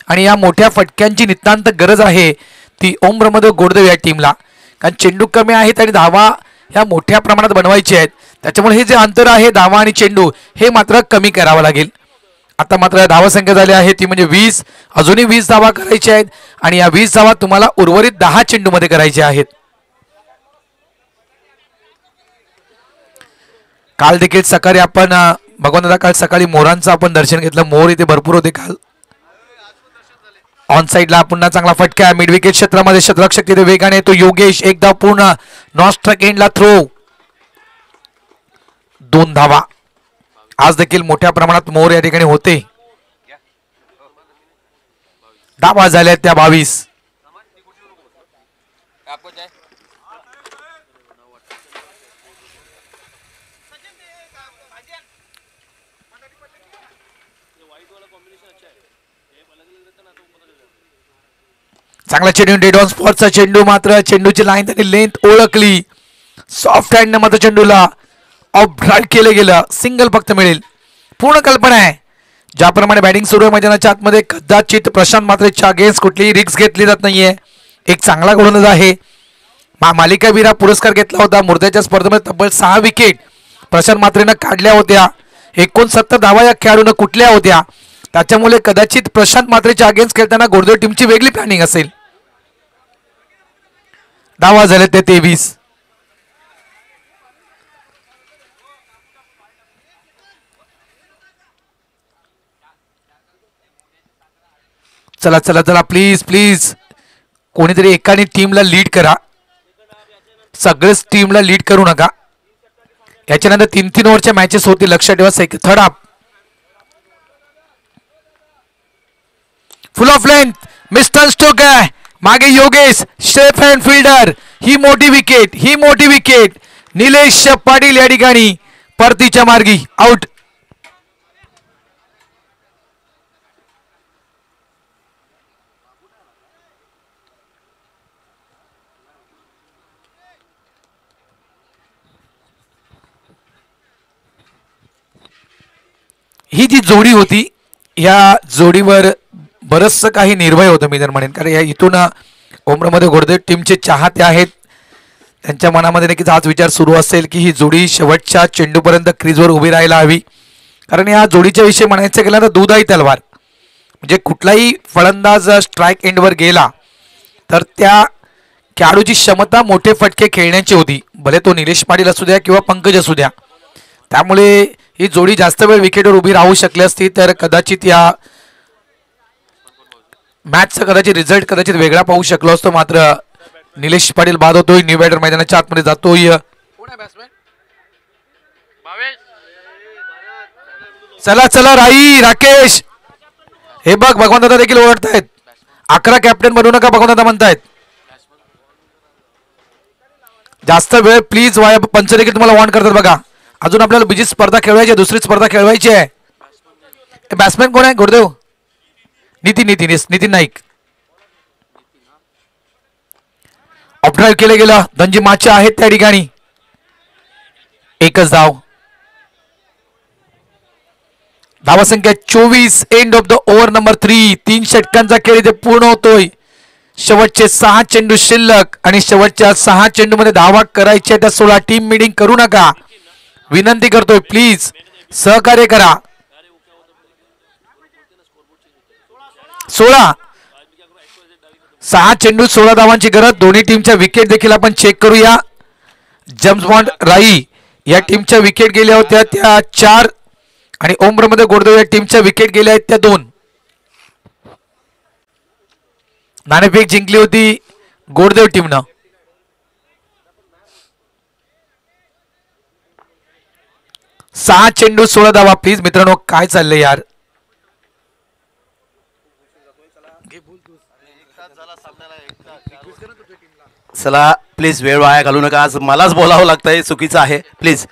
आणि या मोठ्या फटक्यांची नितांत गरज आहे ती ओमप्रमोद गोडदेव या टीमला. कारण चेंडू कमी आहेत आणि धावा ह्या मोठ्या प्रमाणात बनवायचे आहेत. त्याच्यामुळे हे जे अंतर आहे धावा आणि चेंडू हे मात्र कमी करावं लागेल. आता मात्र धावसंख्या झाली आहे ती म्हणजे 20. अजूनही 20 धावा करायच्या आहेत आणि या 20 धावा तुम्हाला उर्वरित 10 चेंडूमध्ये करायच्या आहेत. काल देखील सकाळी आपण भगवंतदा काल सकाळी मोरांचं आपण दर्शन घेतलं. मोर इथे भरपूर होते काल. ऑन साइडला पुन्हा चांगला फटका. मिड विकेट क्षेत्रामध्ये क्षेत्ररक्षक तिथे वेगाने येतो. योगेश एकदा पूर्ण नॉन स्ट्राइक एंडला थ्रो. 2 धावा. आज देखील मोठ्या प्रमाणात मोर या ठिकाणी होते. धावा झाल्या त्या 22. चांगला चेंडू डेड ऑन स्पॉटचा चेंडू, मात्र चेंडूची लाईन त्यांनी लेंथ ओळखली. सॉफ्ट हँडने मात्र चेंडूला ऑफ ड्राईव्ह केलं गेलं. सिंगल फक्त मिळेल. पूर्ण कल्पना आहे ज्याप्रमाणे बॅटिंग सुरू आहे मैदानाच्या आतमध्ये, कदाचित प्रशांत मात्रेच्या अगेन्स्ट कुठलीही रिस्क घेतली जात नाहीये. एक चांगला गोलंदाज आहे. मालिकावीर हा पुरस्कार घेतला होता. मुर्द्याच्या स्पर्धेमध्ये तब्बल 6 विकेट प्रशांत मात्रेनं काढल्या होत्या. 69 धावा या खेळाडूनं कुठल्या होत्या. त्याच्यामुळे कदाचित प्रशांत मात्रेच्या अगेन्स्ट खेळताना गोरदेव टीमची वेगळी प्लॅनिंग असेल. धावा झाले ते 23. चला चला चला प्लीज प्लीज कोणीतरी एकाने टीमला लीड करा. सगळेच टीमला लीड करू नका. याच्यानंतर 3-3 ओव्हरच्या मॅचेस होतील. लक्षात ठेवा. Third half full of length. Mister स्टोक आहे मागे. Yogesh safe hand fielder. ही मोठी विकेट, ही मोठी विकेट. निलेश पाटील या ठिकाणी परतीच्या मार्गी आउट. ही जी जोडी होती या जोडीवर बरचसं काही निर्भय होतं मी तर म्हणेन. कारण या इथून उमरमध्ये गोरदेव टीमचे चाहते आहेत. त्यांच्या मनामध्ये नक्कीच हाच विचार सुरू असेल की ही जोडी शेवटच्या चेंडूपर्यंत क्रीजवर उभी राहायला हवी. कारण या जोडीच्या विषयी म्हणायचं गेलं तर दुधाई तलवार. म्हणजे कुठलाही फलंदाज स्ट्राईक एंडवर गेला तर त्या खेळाडूची क्षमता मोठे फटके खेळण्याची होती. भले तो निलेश पाटील असू द्या किंवा पंकज असू द्या. त्यामुळे ही जोडी जास्त वेळ विकेटवर उभी राहू शकली असती तर कदाचित या मॅचचा कदाचित रिझल्ट कदाचित वेगळा पाहू शकलो असतो. मात्र निलेश पाटील बाद होतोय. न्यू बॅटर मैदानाच्या आतमध्ये जातोय. चला चला राई राकेश. हे बघ भगवंतदादा देखील ओरडतायत. 11 कॅप्टन बनवू नका भगवंतदादा म्हणतायत. जास्त वेळ प्लीज वाया. पंच देखील तुम्हाला वॉर्न करतात बघा. अजून आपल्याला बीजी स्पर्धा खेळवायची आहे. दुसरी स्पर्धा खेळवायची आहे. बॅट्समॅन कोण आहे गोरदेव? नितीन नाईक. ऑफ ड्राईव्ह केलं गेलं. धनजी माचे आहेत त्या ठिकाणी. एकच धाव. धावसंख्या 24. End of the over number 3. 3 षटकांचा खेळ इथे पूर्ण होतोय. शेवटचे 6 चेंडू शिल्लक आणि शेवटच्या 6 चेंडूमध्ये धावा करायच्या त्या 16. टीम मीटिंग करू नका विनंती करतोय. प्लीज सहकार्य करा. 16 6 चेंडू 16 धावांची गरज. दोन्ही टीमच्या विकेट देखील आपण चेक करूया. जेम्स बॉन्ड राई या टीमच्या विकेट गेल्या होत्या त्या 4 आणि ओमरमध्ये गोरदेव या टीमच्या विकेट गेल्या आहेत त्या 2. नाणेफेक जिंकली होती गोरदेव टीमनं. सहा चेंडू 16 धावा. प्लीज मित्रांनो काय चाललंय यार. चला प्लीज वेळ वाया घालू नका. आज मलाच बोलावं लागतंय. चुकीचं आहे. प्लीज.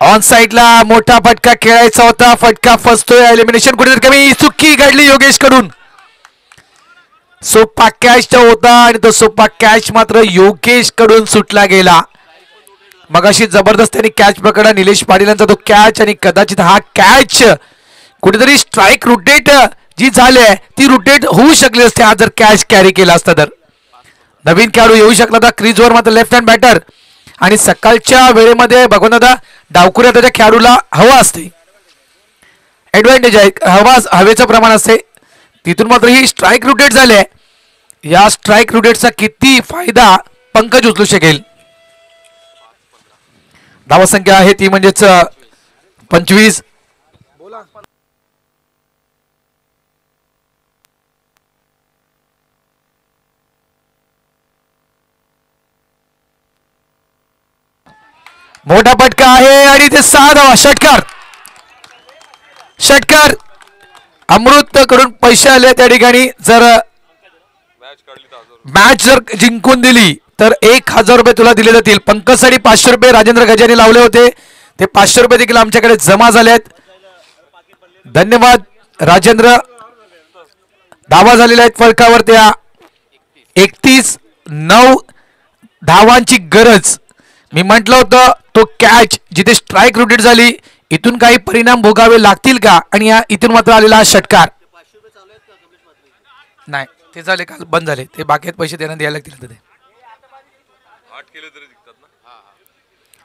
ऑन साइडला मोठा फटका खेळायचा होता. फटका फसतोय. एलिमिनेशन कुठेतरी कमी. चुकी घडली योगेश कडून. सोपा कॅच होता आणि तो सोपा कॅच मात्र योगेश कडून सुटला गेला. मगाशी जबरदस्त त्यांनी कॅच पकडला निलेश पाटीलांचा तो कॅच. आणि कदाचित हा कॅच कुठेतरी स्ट्राईक रोटेट जी झाली आहे ती रोटेट होऊ शकली असते हा जर कॅच कॅरी केला असता तर. नवीन खेळाडू येऊ शकला होता क्रीजवर. मात्र लेफ्ट हँड बॅटर आणि सकाळच्या वेळेमध्ये भगवंतदादा डावकुऱ्या त्याच्या खेळाडूला हवा असते. ऍडव्हान्टेज आहे. हवेचं प्रमाण असते. तिथून मात्र ही स्ट्राईक रोटेट झाले. या स्ट्राईक रोटेटचा किती फायदा पंकज उचलू शकेल. धावसंख्या आहे ती म्हणजेच 25. मोठा फटका आहे आणि ते 6 धावा. षटकार अमृत कडून पैसे आले त्या ठिकाणी. जर मॅच जर जिंकून दिली तर 1000 रुपये तुला दिले जातील. पंकजसाठी 500 रुपये राजेंद्र गजाने लावले होते. ते 500 रुपये देखील आमच्याकडे जमा झाले आहेत. धन्यवाद राजेंद्र. धावा झालेल्या आहेत फलकावर त्या 31-9 धावांची गरज. मी म्हटलं होतं तो कॅच जिथे स्ट्राईक रोटेट झाली इथून काही परिणाम भोगावे लागतील का, आणि इथून मात्र आलेला हा षटकार नाही. ते झाले काल बंद झाले, ते बाकी पैसे त्यांना द्यायला लागतील. ते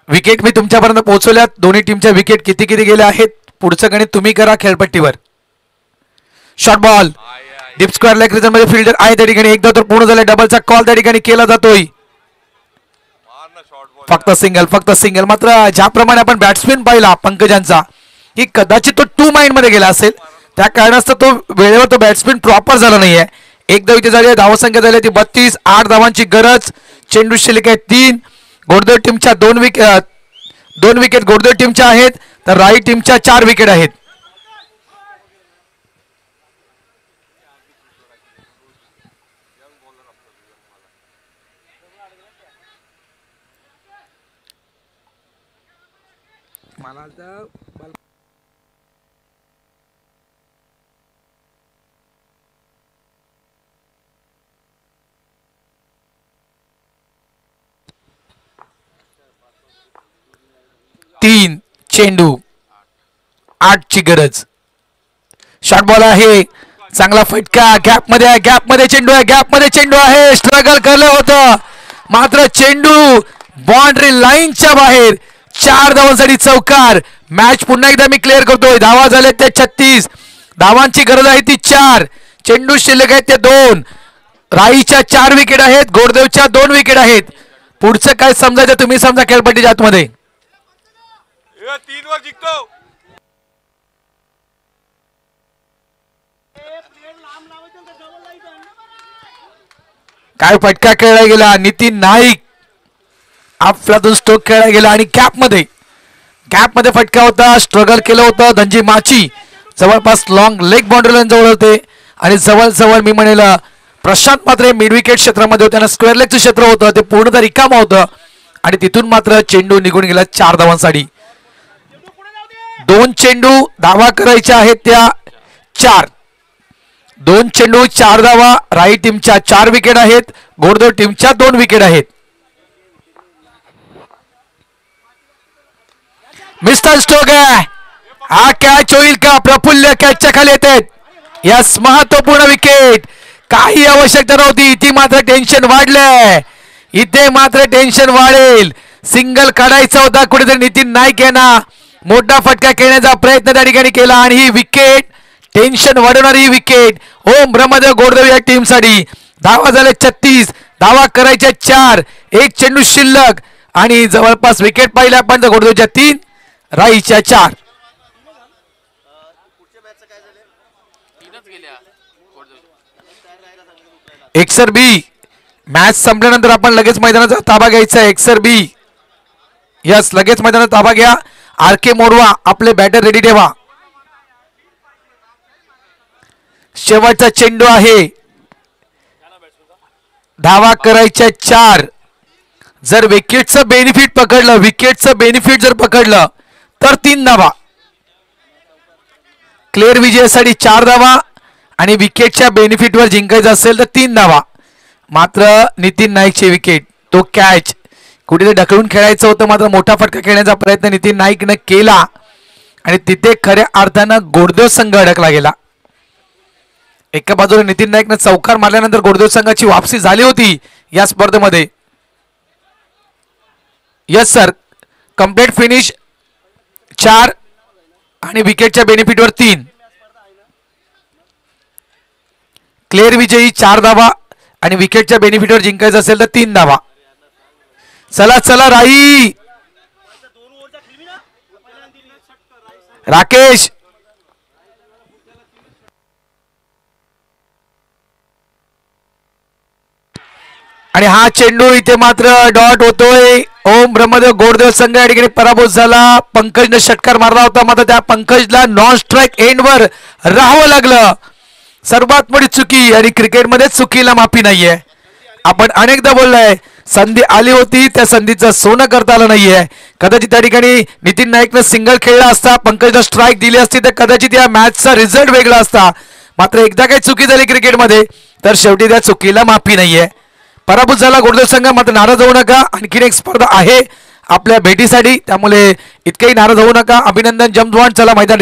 विकेट मी तुमच्यापर्यंत पोहोचवल्यात. दोन्ही टीमच्या विकेट किती किती गेल्या आहेत पुढचं गणित तुम्ही करा खेळपट्टीवर. Short ball deep square leg region मध्ये फिल्डर आहे त्या ठिकाणी. एकदा तर पूर्ण झालं. डबलचा कॉल त्या ठिकाणी केला जातोय. फक्त सिंगल. मात्र ज्याप्रमाणे आपण बॅट्समॅन पाहिला पंकजांचा की कदाचित तो 2 माइंड मध्ये गेला असेल, त्या कारणास्तव तो वेळेवर तो बॅट्समॅन प्रॉपर झाला नाहीये. एकदा इथे झाली धावसंख्या झाली ती 32. 8 धावांची गरज. चेंडू शिल्लक आहे 3. घोडदौड टीमच्या 2 विकेट घोडदौड टीमच्या आहेत, तर राई टीमच्या 4 विकेट आहेत. तीन चेंडू 8 ची गरज. शॉर्ट बॉल आहे. चांगला फटका. गॅप मध्ये चेंडू आहे. स्ट्रगल केलं होतं मात्र चेंडू बाउंड्री लाईनच्या बाहेर. 4 धावांसाठी चौकार. मॅच पुन्हा एकदा मी क्लिअर करतोय. धावा झाले ते 36. धावांची गरज आहे ती 4. चेंडू शिल्लक आहेत ते 2. राईच्या 4 विकेट आहेत. घोडदेवच्या 2 विकेट आहेत. पुढचं काय समजायचं तुम्ही समजा खेळपट्टीच्या आतमध्ये. 3 वर जिंकतो. काय फटका खेळला गेला. नितीन नाईक आपल्यातून स्ट्रोक खेळला गेला आणि गॅप मध्ये फटका होता. स्ट्रगल केलं होतं धनजी माची. जवळपास लॉंग लेग बाउंड्री जवळ होते आणि जवळ मी म्हणेल प्रशांत मात्र मिड विकेट क्षेत्रामध्ये होते. स्क्वेअर लेगचं क्षेत्र होतं ते पूर्णतः रिकामं होतं आणि तिथून मात्र चेंडू निघून गेला 4 धावांसाठी. 2 चेंडू धावा करायच्या आहेत त्या 4. 2 चेंडू 4 धावा. राई टीमच्या 4 विकेट आहेत. घोडदौड टीमच्या 2 विकेट आहेत. मिस्टर स्टोक आहे. हा कॅच होईल का. प्रफुल्ल कॅचच्या खाली येत आहेत. यस महत्वपूर्ण विकेट. काही आवश्यकता नव्हती. इथे मात्र टेन्शन वाढलंय. इथे मात्र टेन्शन वाढेल. सिंगल काढायचा होता कुठेतरी नितीन नाईक यांना. मोठा फटका खेळण्याचा प्रयत्न त्या ठिकाणी केला आणि ही विकेट टेन्शन वाढवणारी ही विकेट ओम ब्रह्मदेव घोडदौड या टीमसाठी. धावा झाले 36. धावा करायच्या 4. 1 चेंडू शिल्लक आणि जवळपास विकेट पाहिल्या पण घोडदौडच्या 3 राईच्या 4. एक्सर बी मॅच संपल्यानंतर आपण लगेच मैदानाचा ताबा घ्यायचा. एक्सर बी यस लगेच मैदानाचा ताबा घ्या. आर.के. मोरवा आपले बॅटर रेडी ठेवा. शेवटचा चेंडू आहे. धावा करायच्या 4. जर विकेटचं बेनिफिट जर पकडलं तर 3 धावा. क्लिअर विजयासाठी 4 धावा आणि विकेटच्या बेनिफिटवर जिंकायचं असेल तर 3 धावा. मात्र नितीन नाईकची विकेट तो कॅच कुठेतरी ढकलून खेळायचं होतं मात्र मोठा फटका खेळण्याचा प्रयत्न नितीन नाईकनं केला आणि तिथे खऱ्या अर्थानं घोडदौड संघ अडकला गेला. एका बाजूला नितीन नाईकनं चौकार मारल्यानंतर घोडदौड संघाची वापसी झाली होती या स्पर्धेमध्ये. यस सर कंप्लीट फिनिश 4 आणि विकेटच्या बेनिफिटवर 3. क्लिअर विजयी 4 धावा आणि विकेटच्या बेनिफिटवर जिंकायचं असेल तर 3 धावा. चला राई. राकेश आणि हा चेंडू इथे मात्र डॉट होतोय. ओम ब्रह्मदेव घोडदौड संघ या ठिकाणी पराभूत झाला. पंकजने षटकार मारला होता मात्र त्या पंकजला नॉन स्ट्राईक एंडवर राहावं लागलं. सर्वात मोठी चुकी आणि क्रिकेटमध्ये चुकीला माफी नाहीये. आपण अनेकदा बोललोय संधी आली होती त्या संधीचं सोनं करता आलं नाहीये. कदाचित त्या ठिकाणी नितीन नाईकनं सिंगल खेळला असता पंकजला स्ट्राईक दिली असती तर कदाचित या मॅचचा रिझल्ट वेगळा असता. मात्र एकदा काही चुकी झाली क्रिकेटमध्ये तर शेवटी त्या चुकीला माफी नाहीये. पराभूत झाला गोडदेव संघ, मात्र नाराज होऊ नका. आणखीन एक स्पर्धा आहे आपल्या भेटीसाठी, त्यामुळे इतकंही नाराज होऊ नका. अभिनंदन जम्प चला मैदान